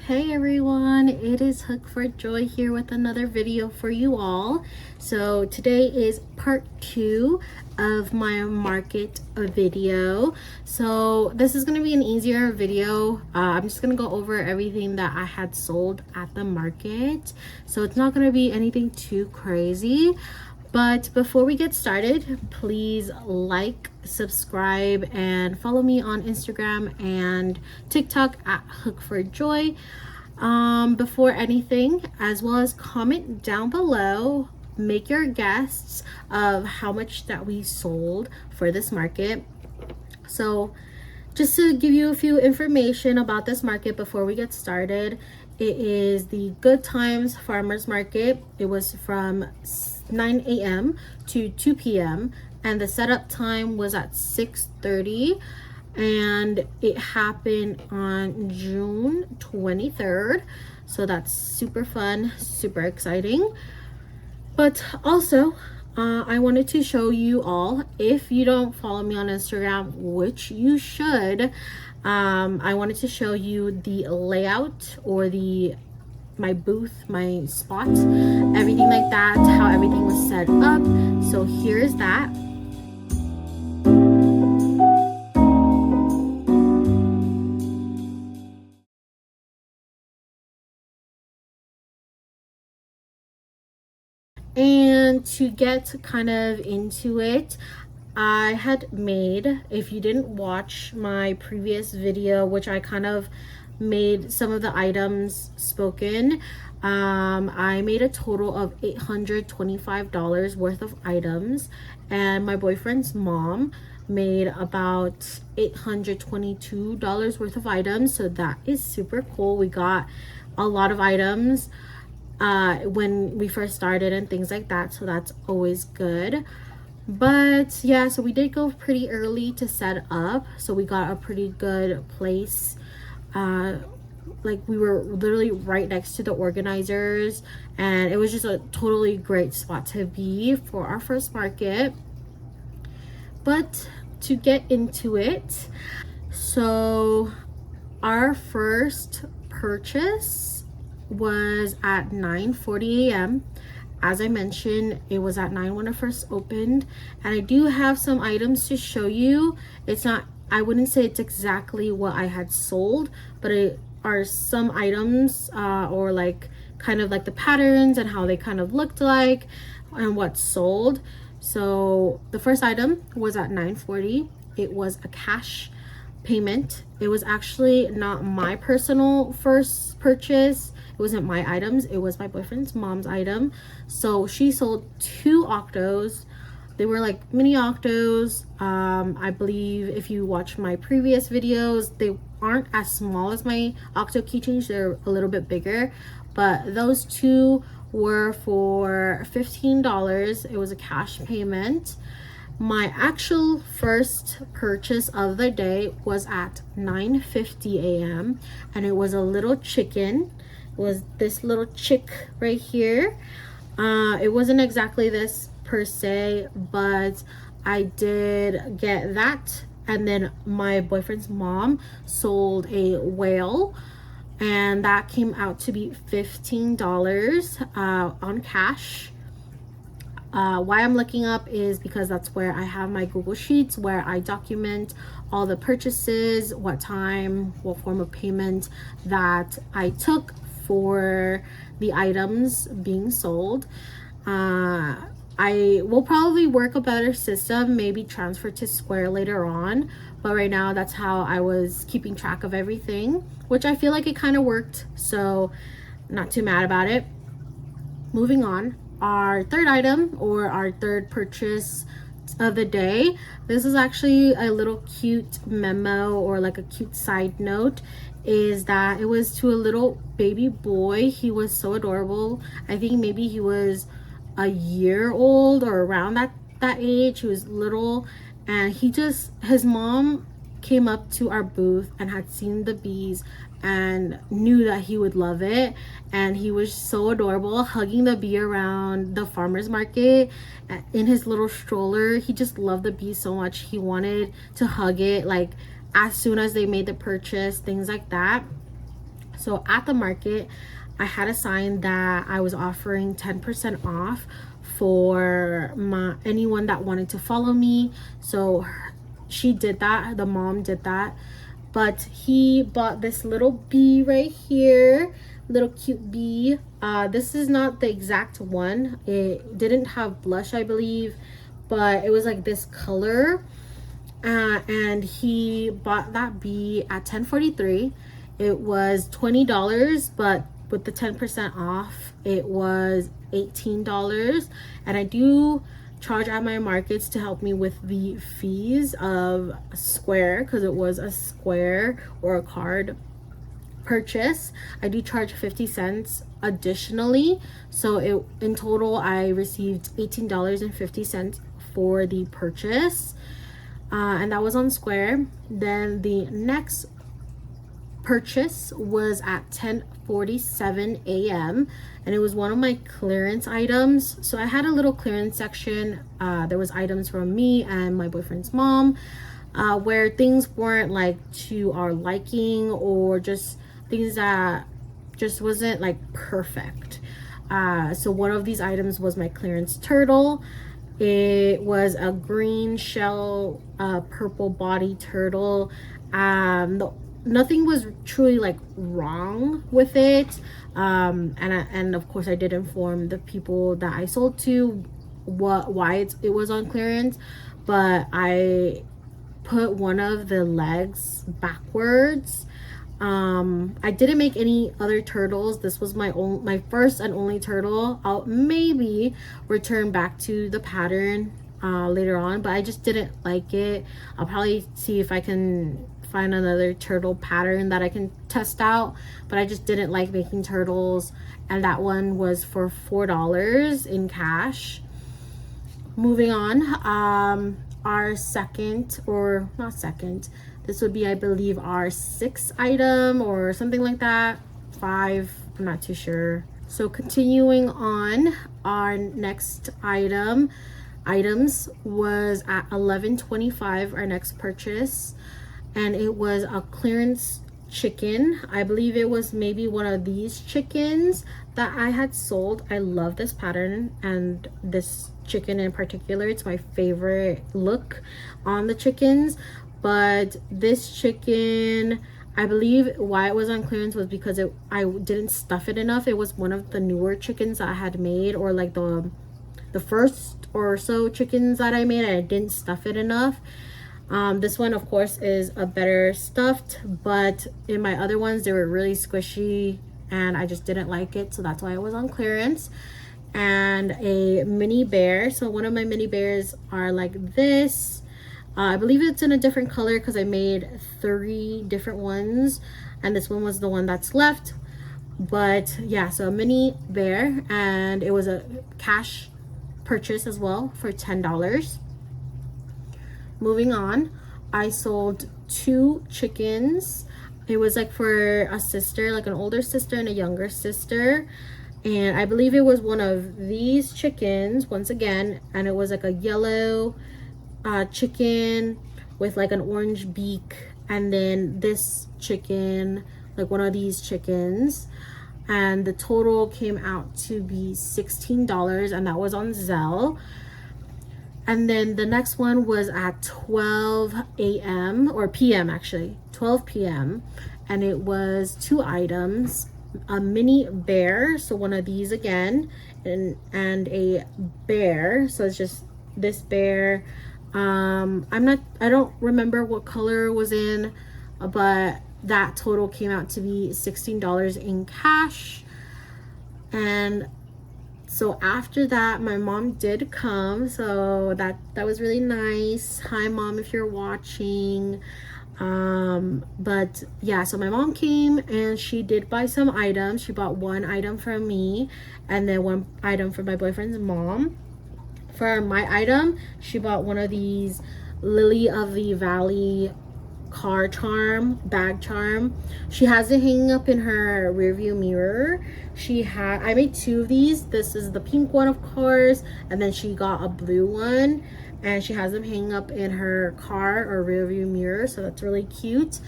Hey everyone, it is Hook for Joy here with another video for you all. So today is part 2 of my market video. So this is going to be an easier video. I'm just going to go over everything that I had sold at the market. So it's not going to be anything too crazy. But before we get started, please like, subscribe, and follow me on Instagram and TikTok at Hook for Joy. Before anything, as well as comment down below, make your guesses of how much that we sold for this market. So just to give you a few information about this market before we get started, it is the Good Times Farmers Market. It was from 9 a.m. to 2 p.m. and the setup time was at 6:30, and it happened on June 23rd. So that's super fun, super exciting. But also I wanted to show you all, if you don't follow me on Instagram, which you should, I wanted to show you the layout or my booth, my spot, everything like that, how everything was set up. So here's that. And to get kind of into it, I had made, if you didn't watch my previous video, which I kind of made some of the items spoken, I made a total of $825 worth of items, and my boyfriend's mom made about $822 worth of items. So that is super cool. We got a lot of items when we first started and things like that, so that's always good. But yeah, so we did go pretty early to set up, so we got a pretty good place. Like we were literally right next to the organizers, and it was just a totally great spot to be for our first market. But to get into it, so our first purchase was at 9:40 a.m. As I mentioned, it was at 9 when it first opened, and I do have some items to show you. It's not, I wouldn't say it's exactly what I had sold, but it are some items or like kind of like the patterns and how they kind of looked like and what sold. So the first item was at 9:40. It was a cash payment. It was actually not my personal first purchase. It wasn't my items, it was my boyfriend's mom's item. So she sold 2 octos. They were like mini octos. I believe if you watch my previous videos, they aren't as small as my octo keychains, they're a little bit bigger, but those 2 were for $15. It was a cash payment. My actual first purchase of the day was at 9:50 a.m. and it was a little chicken. It was this little chick right here. It wasn't exactly this per se, but I did get that. And then my boyfriend's mom sold a whale, and that came out to be $15 on cash. Why I'm looking up is because that's where I have my Google Sheets where I document all the purchases, what time, what form of payment that I took for the items being sold. I will probably work a better system, maybe transfer to Square later on, but right now that's how I was keeping track of everything, which I feel like it kind of worked, so not too mad about it. Moving on, our third item or our third purchase of the day, this is actually a little cute memo or like a cute side note, is that it was to a little baby boy. He was so adorable. I think maybe he was a year old or around that age. He was little, and his mom came up to our booth and had seen the bees and knew that he would love it, and he was so adorable hugging the bee around the farmers market in his little stroller. He just loved the bee so much, he wanted to hug it like as soon as they made the purchase, things like that. So at the market, I had a sign that I was offering 10% off for anyone that wanted to follow me. So she did that, the mom did that. But he bought this little bee right here, little cute bee. This is not the exact one. It didn't have blush, I believe, but it was like this color. And he bought that bee at $10.43. It was $20, but with the 10% off, it was $18. And I do charge at my markets to help me with the fees of Square, because it was a Square or a card purchase. I do charge 50 cents additionally, so in total I received $18.50 for the purchase, and that was on Square. Then the next purchase was at 10:47 a.m. and it was one of my clearance items. So I had a little clearance section. There was items from me and my boyfriend's mom, where things weren't like to our liking, or just things that just wasn't like perfect. So one of these items was my clearance turtle. It was a green shell, purple body turtle. Nothing was truly like wrong with it, and of course I did inform the people that I sold to why it was on clearance, but I put one of the legs backwards. I didn't make any other turtles. This was my first and only turtle. I'll maybe return back to the pattern later on, but I just didn't like it. I'll probably see if I can find another turtle pattern that I can test out, but I just didn't like making turtles, and that one was for $4 in cash. Moving on, our second, or not second, this would be, I believe, our sixth item or something like that. 5, I'm not too sure. So continuing on, our next items was at $11.25, our next purchase, and it was a clearance chicken. I believe it was maybe one of these chickens that I had sold. I love this pattern and this chicken in particular. It's my favorite look on the chickens. But this chicken, I believe why it was on clearance was because I didn't stuff it enough. It was one of the newer chickens that I had made, or like the first or so chickens that I made, and I didn't stuff it enough. This one, of course, is a better stuffed, but in my other ones, they were really squishy and I just didn't like it. So that's why it was on clearance. And a mini bear. So one of my mini bears are like this. I believe it's in a different color because I made 3 different ones. And this one was the one that's left. But yeah, so a mini bear. And it was a cash purchase as well for $10. Moving on, I sold 2 chickens. It was like for a sister, like an older sister and a younger sister. And I believe it was one of these chickens once again, and it was like a yellow chicken with like an orange beak, and then this chicken, like one of these chickens, and the total came out to be $16, and that was on Zelle. And then the next one was at 12 a.m. or p.m. actually, 12 p.m. And it was 2 items, a mini bear, so one of these again, and a bear. So it's just this bear. I don't remember what color it was in, but that total came out to be $16 in cash. And so after that, my mom did come, so that was really nice. Hi Mom, if you're watching. But yeah, so my mom came and she did buy some items. She bought 1 item from me and then 1 item for my boyfriend's mom. For my item, she bought one of these Lily of the Valley bag charm. She has it hanging up in her rear view mirror. I made 2 of these. This is the pink one, of course, and then she got a blue one, and she has them hanging up in her car or rear view mirror, so that's really cute.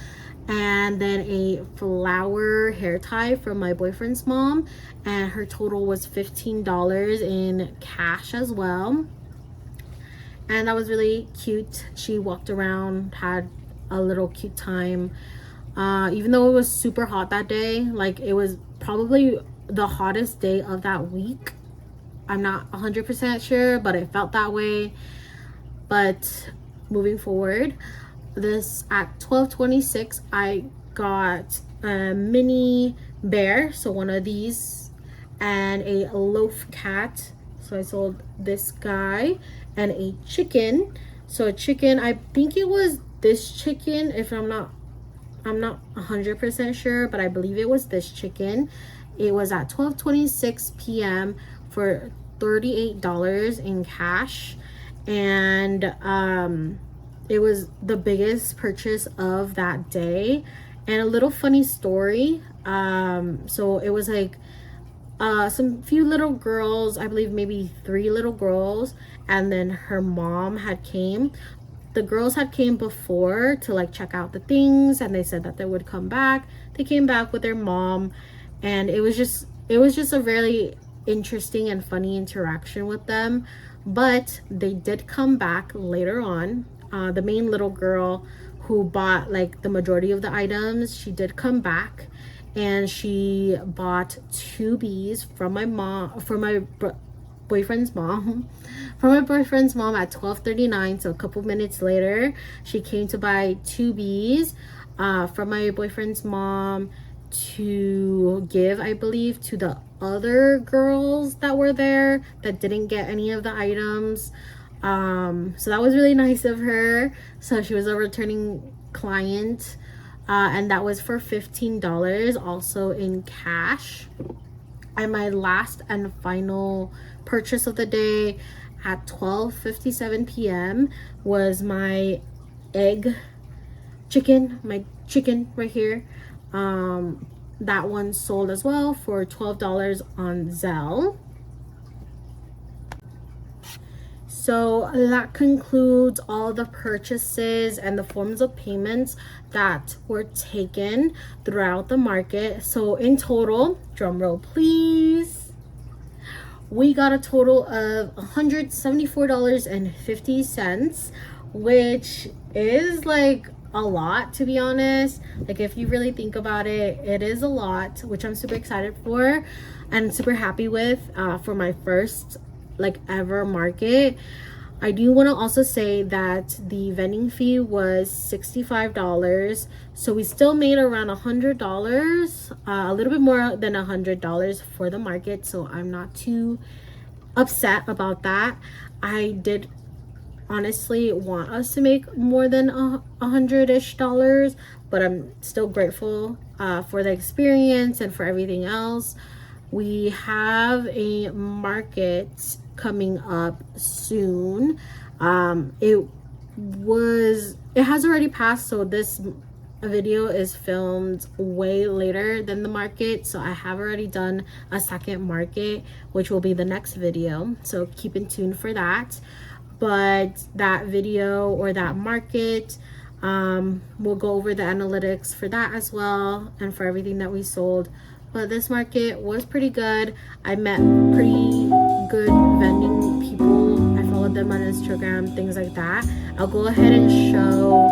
and then a flower hair tie from my boyfriend's mom, and her total was $15 in cash as well. And that was really cute. She walked around, had a little cute time. Even though it was super hot that day, like it was probably the hottest day of that week. I'm not 100% sure, but it felt that way. But moving forward, this at 12:26, I got a mini bear, so one of these, and a loaf cat. So I sold this guy, and a chicken. So a chicken, I think it was this chicken, if I'm not 100% sure, but I believe it was this chicken. It was at 12:26 p.m. for $38 in cash, and it was the biggest purchase of that day. And a little funny story, so it was like some few little girls, I believe maybe 3 little girls, and then her mom had came. The girls had came before to like check out the things, and they said that they would come back. They came back with their mom, and it was just a really interesting and funny interaction with them. But they did come back later on. The main little girl who bought like the majority of the items, she did come back, and she bought 2 bees from my mom, from my boyfriend's mom at 12:39. So a couple minutes later, she came to buy 2 bees from my boyfriend's mom to give, I believe, to the other girls that were there that didn't get any of the items. So that was really nice of her. So she was a returning client, and that was for $15, also in cash. And my last and final purchase of the day at 12:57 p.m. was my chicken right here. That one sold as well for $12 on Zelle. So that concludes all the purchases and the forms of payments that were taken throughout the market. So in total, drum roll please, we got a total of $174.50, which is like a lot, to be honest. Like if you really think about it, it is a lot, which I'm super excited for and super happy with for my first like ever market. I do want to also say that the vending fee was $65, so we still made around $100, a little bit more than $100 for the market, so I'm not too upset about that. I did honestly want us to make more than $100-ish, but I'm still grateful for the experience and for everything else. We have a market coming up soon. It has already passed, so this video is filmed way later than the market, so I have already done a second market, which will be the next video, so keep in tune for that. But that video or that market, we'll go over the analytics for that as well, and for everything that we sold. But this market was pretty good. I met pretty good vending people. I followed them on Instagram, things like that. I'll go ahead and show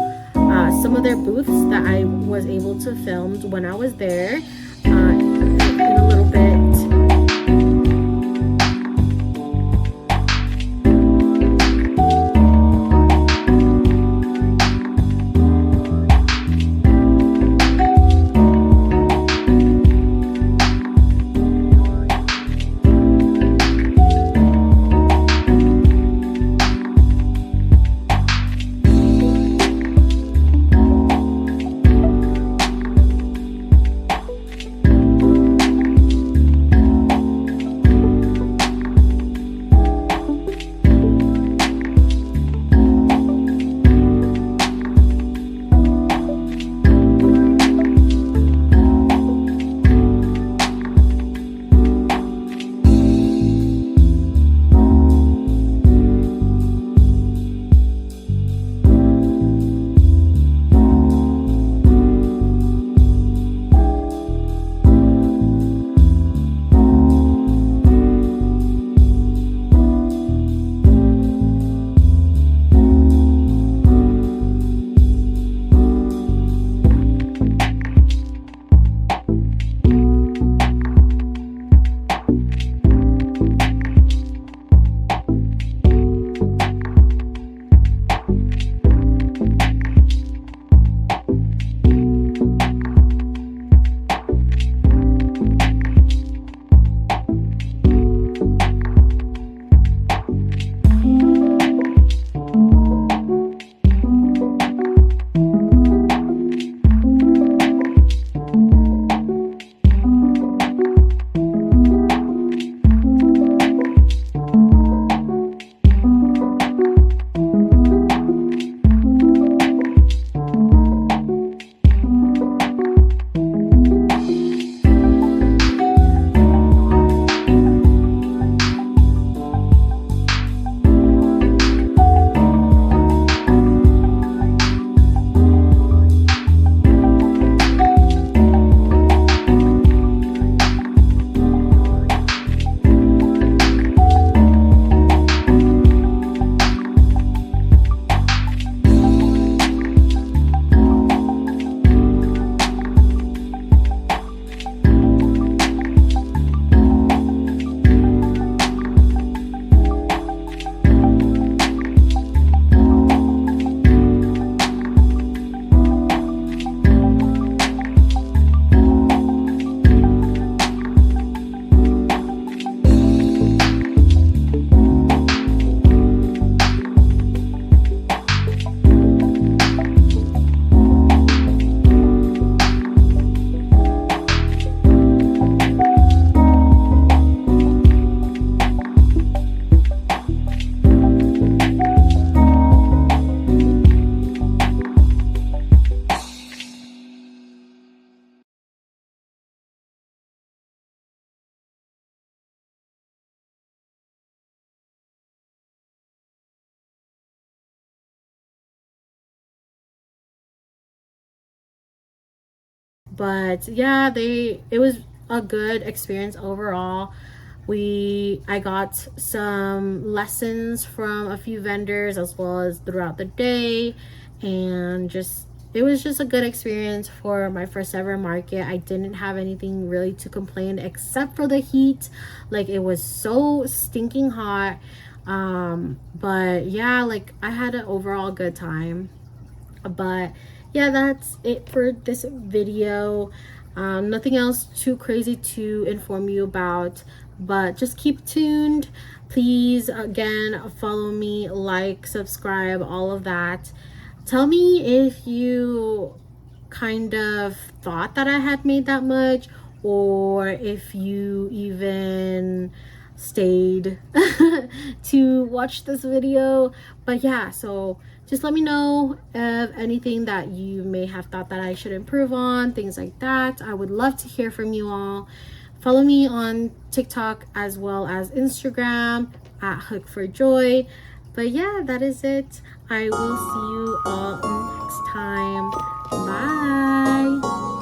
some of their booths that I was able to film when I was there in a little bit. But yeah, it was a good experience overall. I got some lessons from a few vendors as well as throughout the day, and just it was just a good experience for my first ever market. I didn't have anything really to complain except for the heat. Like, it was so stinking hot. But yeah, like, I had an overall good time. But yeah, that's it for this video. Nothing else too crazy to inform you about, but just keep tuned. Please, again, follow me, like, subscribe, all of that. Tell me if you kind of thought that I had made that much, or if you even stayed to watch this video. But yeah, so just let me know of anything that you may have thought that I should improve on, things like that. I would love to hear from you all. Follow me on TikTok as well as Instagram at Hook for Joy. But yeah, that is it. I will see you all next time. Bye.